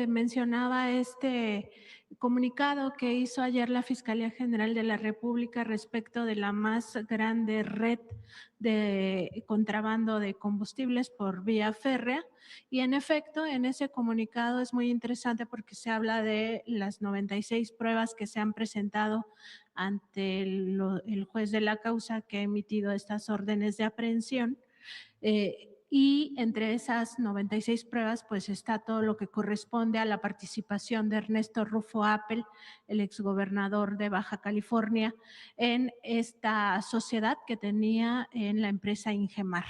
Mencionaba este comunicado que hizo ayer la Fiscalía General de la República respecto de la más grande red de contrabando de combustibles por vía férrea. Y en efecto, en ese comunicado es muy interesante porque se habla de las 96 pruebas que se han presentado ante el juez de la causa que ha emitido estas órdenes de aprehensión. Y entre esas 96 pruebas, pues está todo lo que corresponde a la participación de Ernesto Rufo Appel, el exgobernador de Baja California, en esta sociedad que tenía en la empresa Ingemar.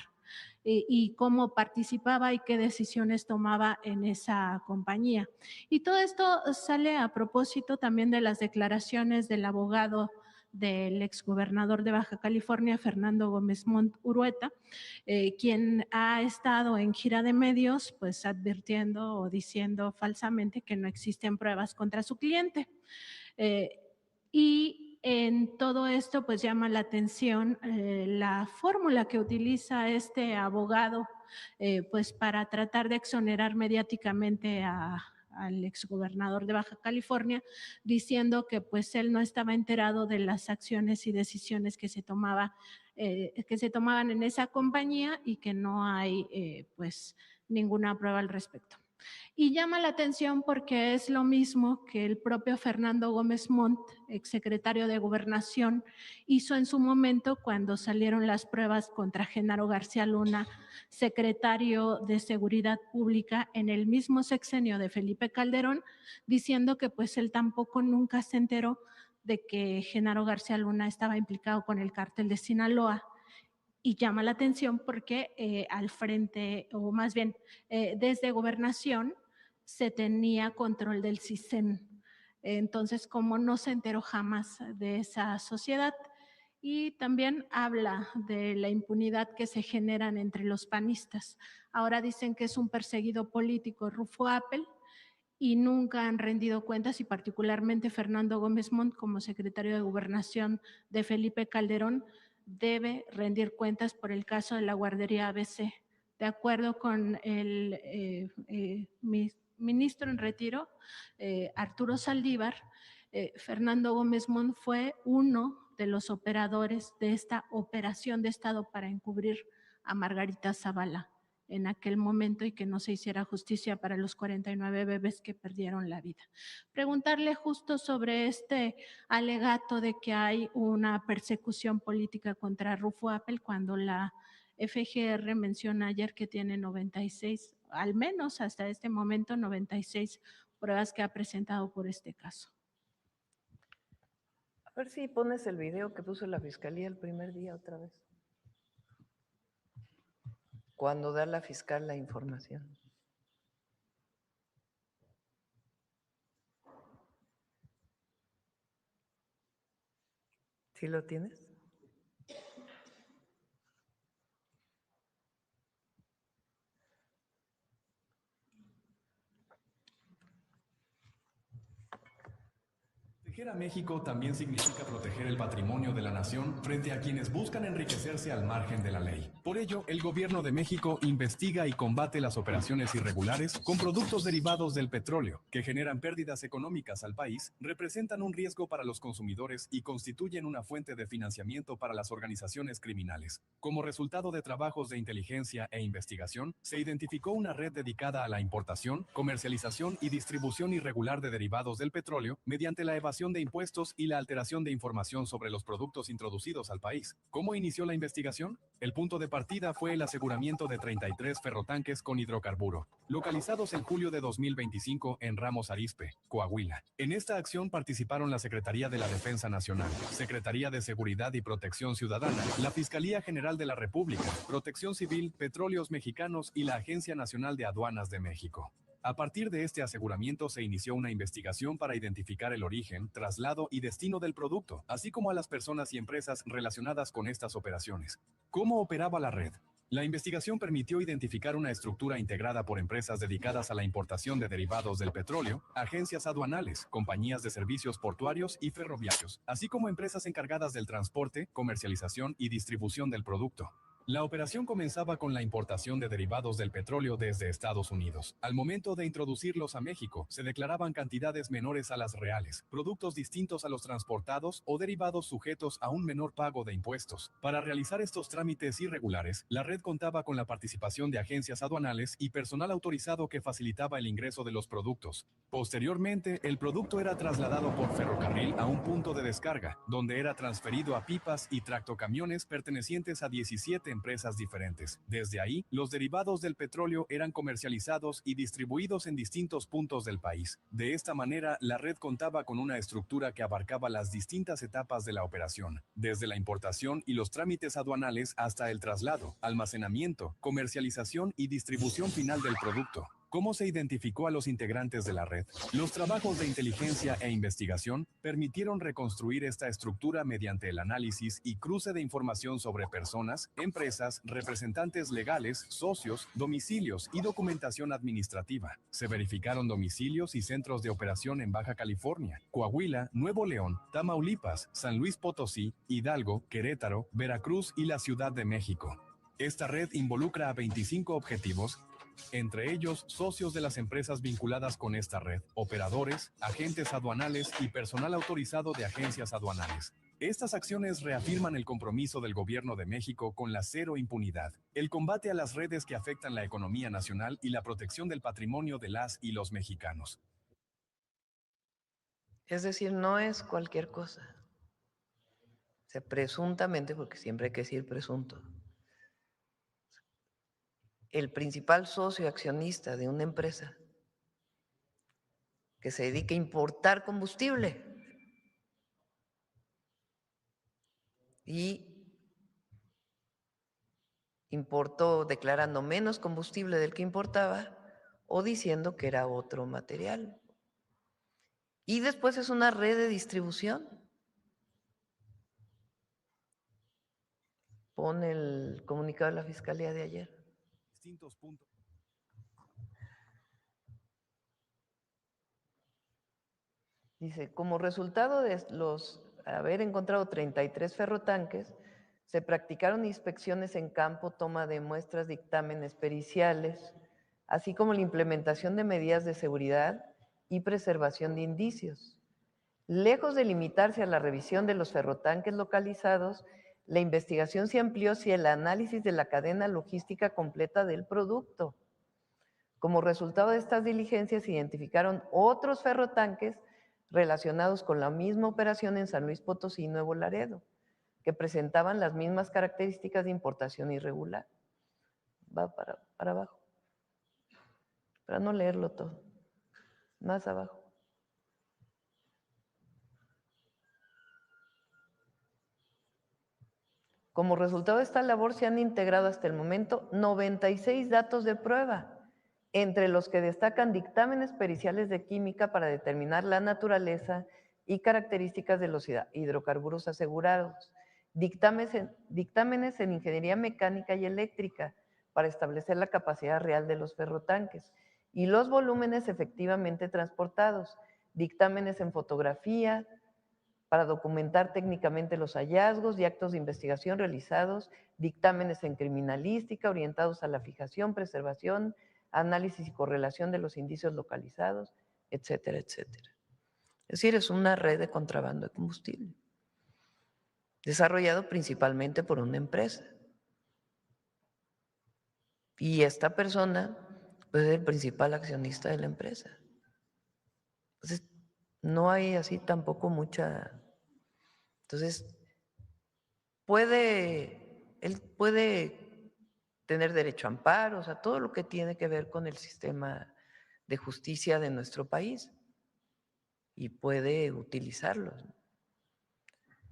Y cómo participaba y qué decisiones tomaba en esa compañía. Y todo esto sale a propósito también de las declaraciones del abogado del exgobernador de Baja California, Fernando Gómez Montt Urueta, quien ha estado en gira de medios, pues advirtiendo o diciendo falsamente que no existen pruebas contra su cliente. Y en todo esto, pues llama la atención la fórmula que utiliza este abogado, pues para tratar de exonerar mediáticamente al exgobernador de Baja California, diciendo que pues él no estaba enterado de las acciones y decisiones que se tomaban en esa compañía y que no hay pues ninguna prueba al respecto. Y llama la atención porque es lo mismo que el propio Fernando Gómez Montt, exsecretario de Gobernación, hizo en su momento cuando salieron las pruebas contra Genaro García Luna, secretario de Seguridad Pública en el mismo sexenio de Felipe Calderón, diciendo que pues él tampoco nunca se enteró de que Genaro García Luna estaba implicado con el cártel de Sinaloa. Y llama la atención porque al frente, o más bien desde Gobernación, se tenía control del CISEN. Entonces, como no se enteró jamás de esa sociedad. Y también habla de la impunidad que se generan entre los panistas. Ahora dicen que es un perseguido político, Rufo Appel, y nunca han rendido cuentas, y particularmente Fernando Gómez Montt, como secretario de Gobernación de Felipe Calderón, debe rendir cuentas por el caso de la guardería ABC. De acuerdo con el ministro en retiro, Arturo Saldívar, Fernando Gómez Montt fue uno de los operadores de esta operación de Estado para encubrir a Margarita Zavala en aquel momento y que no se hiciera justicia para los 49 bebés que perdieron la vida. Preguntarle justo sobre este alegato de que hay una persecución política contra Rufo Appel cuando la FGR menciona ayer que tiene 96, al menos hasta este momento, 96 pruebas que ha presentado por este caso. A ver si pones el video que puso la Fiscalía el primer día otra vez. Cuando da la fiscal la información. ¿Sí lo tienes? Proteger a México también significa proteger el patrimonio de la nación frente a quienes buscan enriquecerse al margen de la ley. Por ello, el Gobierno de México investiga y combate las operaciones irregulares con productos derivados del petróleo, que generan pérdidas económicas al país, representan un riesgo para los consumidores y constituyen una fuente de financiamiento para las organizaciones criminales. Como resultado de trabajos de inteligencia e investigación, se identificó una red dedicada a la importación, comercialización y distribución irregular de derivados del petróleo mediante la evasión de impuestos y la alteración de información sobre los productos introducidos al país. ¿Cómo inició la investigación? El punto de partida fue el aseguramiento de 33 ferrotanques con hidrocarburo, localizados en julio de 2025 en Ramos Arizpe, Coahuila. En esta acción participaron la Secretaría de la Defensa Nacional, Secretaría de Seguridad y Protección Ciudadana, la Fiscalía General de la República, Protección Civil, Petróleos Mexicanos y la Agencia Nacional de Aduanas de México. A partir de este aseguramiento se inició una investigación para identificar el origen, traslado y destino del producto, así como a las personas y empresas relacionadas con estas operaciones. ¿Cómo operaba la red? La investigación permitió identificar una estructura integrada por empresas dedicadas a la importación de derivados del petróleo, agencias aduanales, compañías de servicios portuarios y ferroviarios, así como empresas encargadas del transporte, comercialización y distribución del producto. La operación comenzaba con la importación de derivados del petróleo desde Estados Unidos. Al momento de introducirlos a México, se declaraban cantidades menores a las reales, productos distintos a los transportados o derivados sujetos a un menor pago de impuestos. Para realizar estos trámites irregulares, la red contaba con la participación de agencias aduanales y personal autorizado que facilitaba el ingreso de los productos. Posteriormente, el producto era trasladado por ferrocarril a un punto de descarga, donde era transferido a pipas y tractocamiones pertenecientes a 17 empresas diferentes. Desde ahí, los derivados del petróleo eran comercializados y distribuidos en distintos puntos del país. De esta manera, la red contaba con una estructura que abarcaba las distintas etapas de la operación, desde la importación y los trámites aduanales hasta el traslado, almacenamiento, comercialización y distribución final del producto. ¿Cómo se identificó a los integrantes de la red? Los trabajos de inteligencia e investigación permitieron reconstruir esta estructura mediante el análisis y cruce de información sobre personas, empresas, representantes legales, socios, domicilios y documentación administrativa. Se verificaron domicilios y centros de operación en Baja California, Coahuila, Nuevo León, Tamaulipas, San Luis Potosí, Hidalgo, Querétaro, Veracruz y la Ciudad de México. Esta red involucra a 25 objetivos, entre ellos socios de las empresas vinculadas con esta red, operadores, agentes aduanales y personal autorizado de agencias aduanales. Estas acciones reafirman el compromiso del Gobierno de México con la cero impunidad, el combate a las redes que afectan la economía nacional y la protección del patrimonio de las y los mexicanos. Es decir, no es cualquier cosa. Presuntamente, porque siempre hay que decir presunto, el principal socio accionista de una empresa que se dedica a importar combustible y importó declarando menos combustible del que importaba o diciendo que era otro material. Y después es una red de distribución. Pon el comunicado de la Fiscalía de ayer. Distintos puntos. Dice, como resultado de haber encontrado 33 ferrotanques, se practicaron inspecciones en campo, toma de muestras, dictámenes periciales, así como la implementación de medidas de seguridad y preservación de indicios. Lejos de limitarse a la revisión de los ferrotanques localizados, la investigación se amplió hacia el análisis de la cadena logística completa del producto. Como resultado de estas diligencias, se identificaron otros ferrotanques relacionados con la misma operación en San Luis Potosí y Nuevo Laredo, que presentaban las mismas características de importación irregular. Va para abajo, para no leerlo todo, más abajo. Como resultado de esta labor se han integrado hasta el momento 96 datos de prueba, entre los que destacan dictámenes periciales de química para determinar la naturaleza y características de los hidrocarburos asegurados, dictámenes en ingeniería mecánica y eléctrica para establecer la capacidad real de los ferrotanques y los volúmenes efectivamente transportados, dictámenes en fotografía para documentar técnicamente los hallazgos y actos de investigación realizados, dictámenes en criminalística orientados a la fijación, preservación, análisis y correlación de los indicios localizados, etcétera, etcétera. Es decir, es una red de contrabando de combustible, desarrollado principalmente por una empresa. Y esta persona pues, es el principal accionista de la empresa. Entonces, no hay así tampoco mucha... Entonces, él puede tener derecho a amparo, o sea, todo lo que tiene que ver con el sistema de justicia de nuestro país y puede utilizarlo.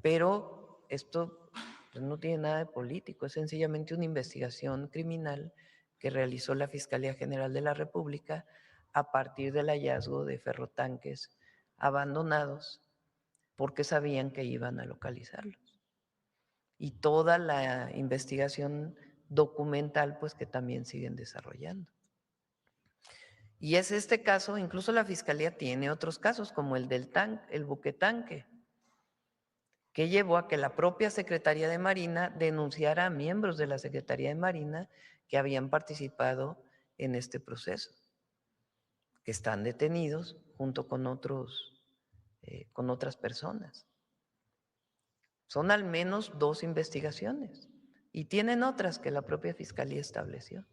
Pero esto pues, no tiene nada de político, es sencillamente una investigación criminal que realizó la Fiscalía General de la República a partir del hallazgo de ferrotanques abandonados porque sabían que iban a localizarlos. Y toda la investigación documental pues que también siguen desarrollando. Y es este caso, incluso la Fiscalía tiene otros casos como el del el buque tanque, que llevó a que la propia Secretaría de Marina denunciara a miembros de la Secretaría de Marina que habían participado en este proceso, que están detenidos junto con con otras personas. Son al menos 2 investigaciones y tienen otras que la propia Fiscalía estableció.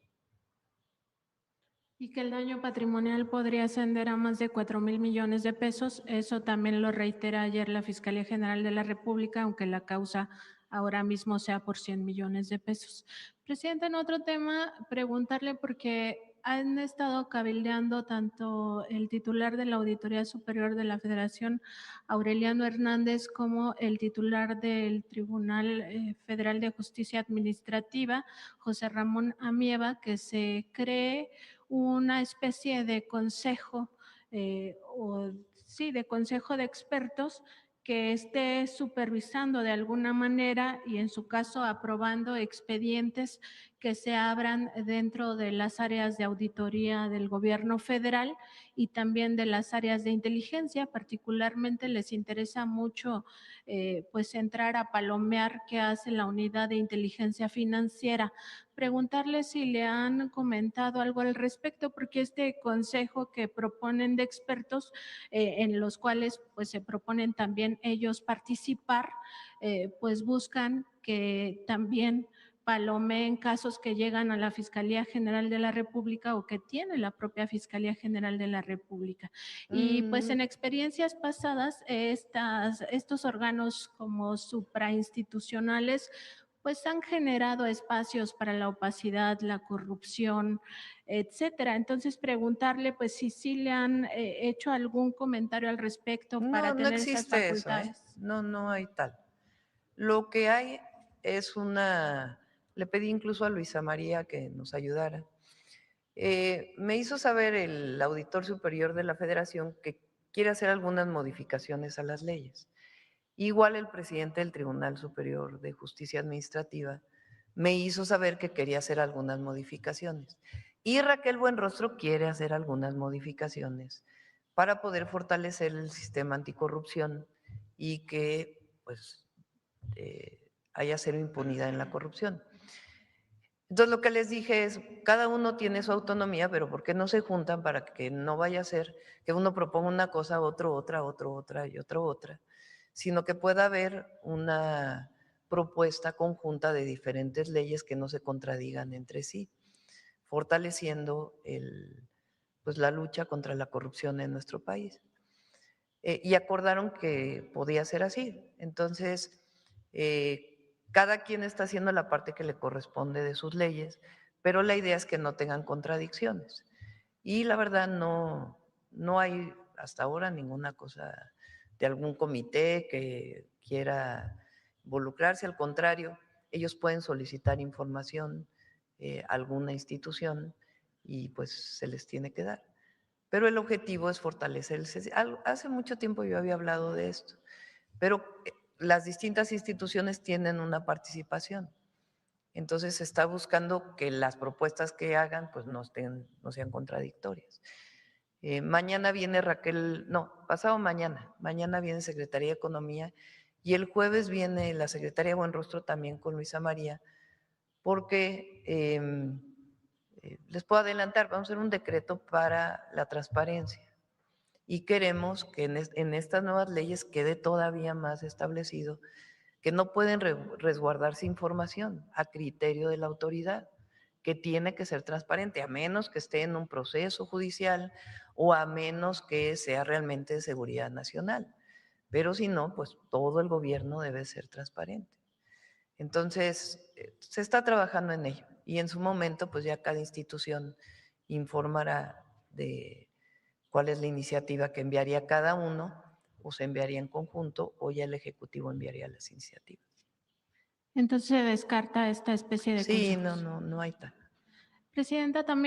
Y que el daño patrimonial podría ascender a más de 4,000 millones de pesos. Eso también lo reitera ayer la Fiscalía General de la República, aunque la causa ahora mismo sea por 100 millones de pesos. Presidente, en otro tema, preguntarle porque han estado cabildeando tanto el titular de la Auditoría Superior de la Federación, Aureliano Hernández, como el titular del Tribunal Federal de Justicia Administrativa, José Ramón Amieva, que se cree una especie de consejo, de consejo de expertos que esté supervisando de alguna manera y en su caso aprobando expedientes que se abran dentro de las áreas de auditoría del gobierno federal y también de las áreas de inteligencia. Particularmente les interesa mucho pues entrar a palomear qué hace la unidad de inteligencia financiera. Preguntarle si le han comentado algo al respecto, porque este consejo que proponen de expertos, en los cuales pues se proponen también ellos participar, pues buscan que también palomeen casos que llegan a la Fiscalía General de la República o que tiene la propia Fiscalía General de la República. Y pues en experiencias pasadas, estos órganos como suprainstitucionales pues han generado espacios para la opacidad, la corrupción, etcétera. Entonces, preguntarle, pues, si sí le han hecho algún comentario al respecto para No, no tener esas existe eso, ¿eh? facultades. No hay tal. Lo que hay es le pedí incluso a Luisa María que nos ayudara. Me hizo saber el auditor superior de la Federación que quiere hacer algunas modificaciones a las leyes. Igual el presidente del Tribunal Superior de Justicia Administrativa me hizo saber que quería hacer algunas modificaciones. Y Raquel Buenrostro quiere hacer algunas modificaciones para poder fortalecer el sistema anticorrupción y que pues haya cero impunidad en la corrupción. Entonces lo que les dije es, cada uno tiene su autonomía, pero ¿por qué no se juntan para que no vaya a ser que uno proponga una cosa, otro otra y otro otra, sino que pueda haber una propuesta conjunta de diferentes leyes que no se contradigan entre sí, fortaleciendo pues la lucha contra la corrupción en nuestro país. Y acordaron que podía ser así. Entonces, cada quien está haciendo la parte que le corresponde de sus leyes, pero la idea es que no tengan contradicciones. Y la verdad no hay hasta ahora ninguna cosa de algún comité que quiera involucrarse. Al contrario, ellos pueden solicitar información a alguna institución y pues se les tiene que dar. Pero el objetivo es fortalecer el CECID. Hace mucho tiempo yo había hablado de esto, pero las distintas instituciones tienen una participación. Entonces se está buscando que las propuestas que hagan pues no sean contradictorias. Mañana viene pasado mañana viene Secretaría de Economía y el jueves viene la Secretaría Buenrostro también con Luisa María, porque les puedo adelantar, vamos a hacer un decreto para la transparencia y queremos que en estas nuevas leyes quede todavía más establecido que no pueden resguardarse información a criterio de la autoridad, que tiene que ser transparente, a menos que esté en un proceso judicial o a menos que sea realmente de seguridad nacional. Pero si no, pues todo el gobierno debe ser transparente. Entonces, se está trabajando en ello y en su momento, pues ya cada institución informará de cuál es la iniciativa que enviaría cada uno, o se enviaría en conjunto, o ya el Ejecutivo enviaría las iniciativas. Entonces se descarta esta especie de Sí, consejos. no hay tal. Presidenta, también